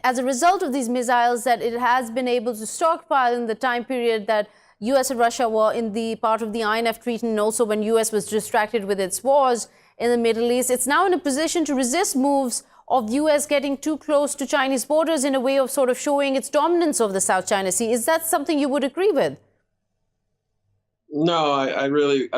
As a result of these missiles that it has been able to stockpile in the time period that US and Russia were in the part of the INF Treaty, and also when US was distracted with its wars in the Middle East, it's now in a position to resist moves of the US getting too close to Chinese borders in a way of sort of showing its dominance over the South China Sea. Is that something you would agree with? No, I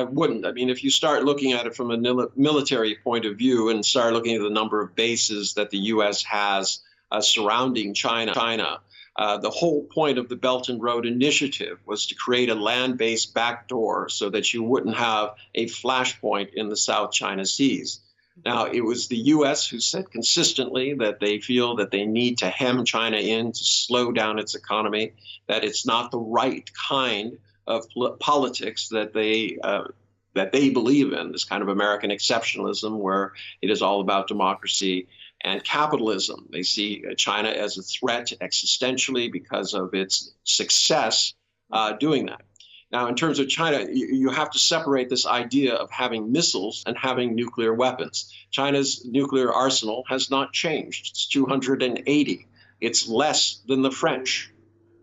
wouldn't. I mean, if you start looking at it from a military point of view and start looking at the number of bases that the U.S. has surrounding China, the whole point of the Belt and Road Initiative was to create a land-based backdoor so that you wouldn't have a flashpoint in the South China Seas. Now, it was the U.S. who said consistently that they feel that they need to hem China in to slow down its economy, that it's not the right kind of politics that they believe in, this kind of American exceptionalism where it is all about democracy and capitalism. They see China as a threat existentially because of its success doing that. Now, in terms of China, you have to separate this idea of having missiles and having nuclear weapons. China's nuclear arsenal has not changed. It's 280. It's less than the French.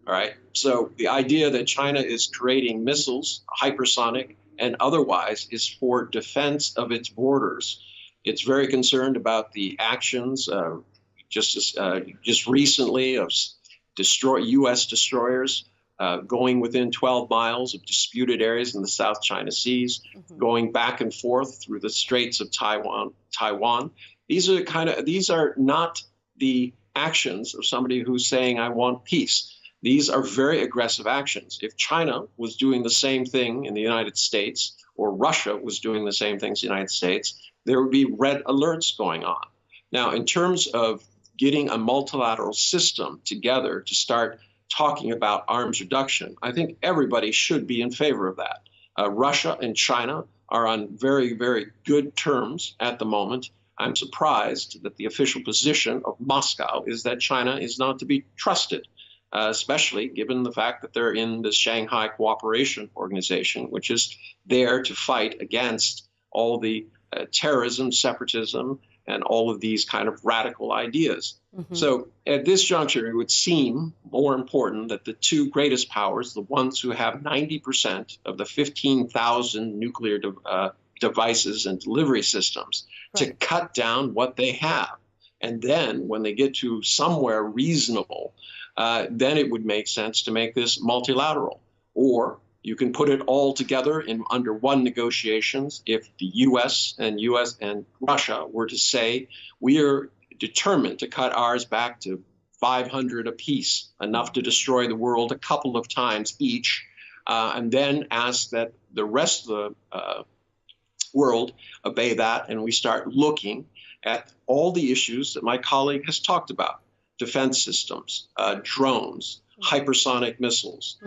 All right. So the idea that China is creating missiles, hypersonic and otherwise, is for defense of its borders. It's very concerned about the actions just recently of U.S. destroyers going within 12 miles of disputed areas in the South China Seas, going back and forth through the Straits of Taiwan. These are not the actions of somebody who's saying, I want peace. These are very aggressive actions. If China was doing the same thing in the United States, or Russia was doing the same things in the United States, there would be red alerts going on. Now, in terms of getting a multilateral system together to start talking about arms reduction, I think everybody should be in favor of that. Russia and China are on very, very good terms at the moment. I'm surprised that the official position of Moscow is that China is not to be trusted, especially given the fact that they're in the Shanghai Cooperation Organization, which is there to fight against all the terrorism, separatism, and all of these kind of radical ideas. So at this juncture, it would seem more important that the two greatest powers, the ones who have 90% of the 15,000 nuclear devices and delivery systems, to cut down what they have. And then when they get to somewhere reasonable, then it would make sense to make this multilateral. Or you can put it all together in under one negotiations. If the U.S. and Russia were to say, we are determined to cut ours back to 500 apiece, enough to destroy the world a couple of times each, and then ask that the rest of the world obey that, and we start looking at all the issues that my colleague has talked about: defense systems, drones, hypersonic missiles,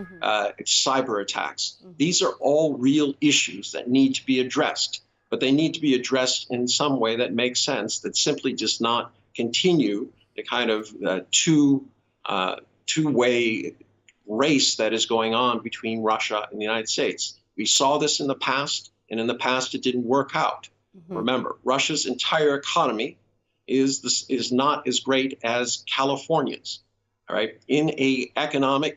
cyber attacks. These are all real issues that need to be addressed, but they need to be addressed in some way that makes sense, that simply does not continue the kind of two-way race that is going on between Russia and the United States. We saw this in the past, and in the past it didn't work out. Remember, Russia's entire economy is not as great as California's. All right. In a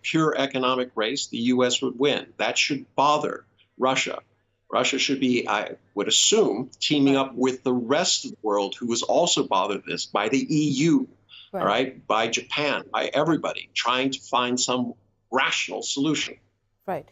pure economic race, the U.S. would win. That should bother Russia. Russia should be, I would assume, teaming up with the rest of the world who was also bothered this, by the EU, all right, by Japan, by everybody, trying to find some rational solution. Right.